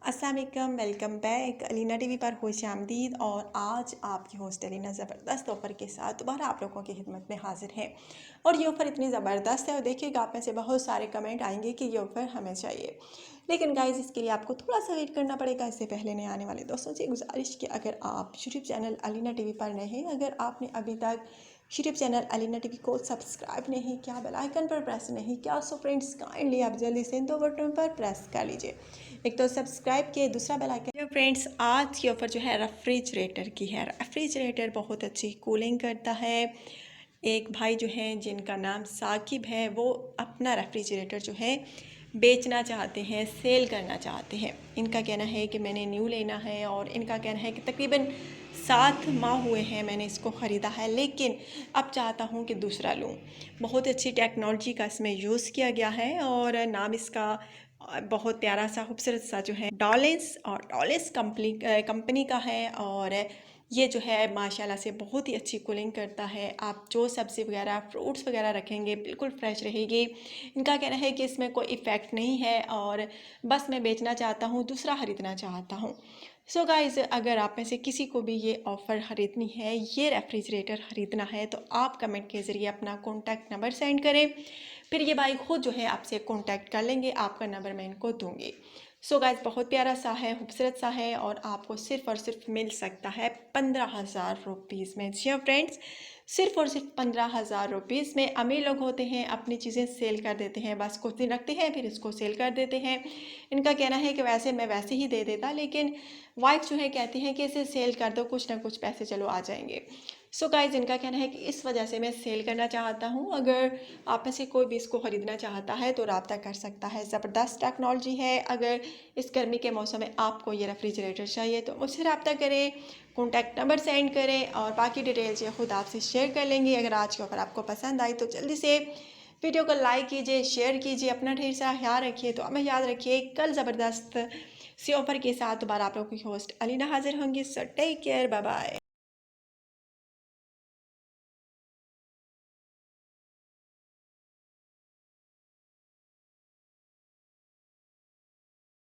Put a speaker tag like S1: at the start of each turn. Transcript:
S1: अस्सलाम वालेकुम, welcome back Alina TV पर खुश आमदीद। और आज आपकी होस्ट अलीना ज़बरदस्त ऑफ़र के साथ दोबारा आप लोगों की खिदमत में हाजिर है। और ये ऑफ़र इतनी ज़बरदस्त है और देखिएगा आप में से बहुत सारे कमेंट आएंगे कि ये ऑफ़र हमें चाहिए, लेकिन गाइज़ इसके लिए आपको थोड़ा सा वेट करना पड़ेगा। इससे पहले नए आने वाले दोस्तों से गुजारिश कि अगर आप यूट्यूब चैनल अलीना टीवी पर नए हैं, अगर आपने अभी तक यूट्यूब चैनल अलीना टीवी को सब्सक्राइब नहीं किया, बेल आइकन पर प्रेस नहीं किया, सो फ्रेंड्स काइंडली आप जल्दी से इन दो बटन पर प्रेस कर लीजिए। एक तो सब्सक्राइब किए, दूसरा बेल आइकन। फ्रेंड्स आज की ऑफ़र जो है रेफ्रिजरेटर की है। रेफ्रिजरेटर बहुत अच्छी कूलिंग करता है। एक भाई जो हैं जिनका नाम साकिब है, वो अपना रेफ्रिजरेटर जो है बेचना चाहते हैं, सेल करना चाहते हैं। इनका कहना है कि मैंने न्यू लेना है और इनका कहना है कि तकरीबन 7 माह हुए हैं मैंने इसको ख़रीदा है, लेकिन अब चाहता हूँ कि दूसरा लूँ। बहुत अच्छी टेक्नोलॉजी का इसमें यूज़ किया गया है और नाम इसका बहुत प्यारा सा खूबसूरत सा जो है डॉलेंस कंपनी का है। और ये जो है माशाल्लाह से बहुत ही अच्छी कूलिंग करता है। आप जो सब्ज़ी वगैरह फ्रूट्स वगैरह रखेंगे बिल्कुल फ्रेश रहेगी। इनका कहना है कि इसमें कोई इफ़ेक्ट नहीं है और बस मैं बेचना चाहता हूँ, दूसरा ख़रीदना चाहता हूँ। सो गाइज़, अगर आप में से किसी को भी ये ऑफ़र ख़रीदनी है, ये रेफ्रिजरेटर ख़रीदना है, तो आप कमेंट के ज़रिए अपना कॉन्टैक्ट नंबर सेंड करें। फिर ये भाई खुद जो है आपसे कॉन्टैक्ट कर लेंगे, आपका नंबर मैं इनको दूँगी। सो गाइस, बहुत प्यारा सा है, खूबसूरत सा है और आपको सिर्फ़ और सिर्फ मिल सकता है 15,000 रुपीज़ में। जी हाँ फ्रेंड्स, सिर्फ़ और सिर्फ 15,000 रुपीज़ में। अमीर लोग होते हैं अपनी चीज़ें सेल कर देते हैं, बस कुछ दिन रखते हैं फिर इसको सेल कर देते हैं। इनका कहना है कि वैसे मैं वैसे ही दे देता, लेकिन वाइफ जो है कहती हैं कि इसे सेल कर दो, कुछ ना कुछ पैसे चलो आ जाएंगे। सो गाइज, इनका कहना है कि इस वजह से मैं सेल करना चाहता हूँ। अगर आप में से कोई भी इसको ख़रीदना चाहता है तो रब्ता कर सकता है। ज़बरदस्त टेक्नोलॉजी है। अगर इस गर्मी के मौसम में आपको ये रेफ्रिजरेटर चाहिए तो मुझसे रब्ता करें, कॉन्टैक्ट नंबर सेंड करें और बाकी डिटेल्स ये खुद आपसे शेयर कर लेंगी। अगर आज की ऑफ़र आपको पसंद आई तो जल्दी से वीडियो को लाइक कीजिए, शेयर कीजिए, अपना ढेर सारा ख्याल रखिए। तो हमें याद रखिए, कल ज़बरदस्त सी ऑफ़र के साथ दोबारा आप लोगों की होस्ट अलीना हाजिर होंगी। So take care, bye bye.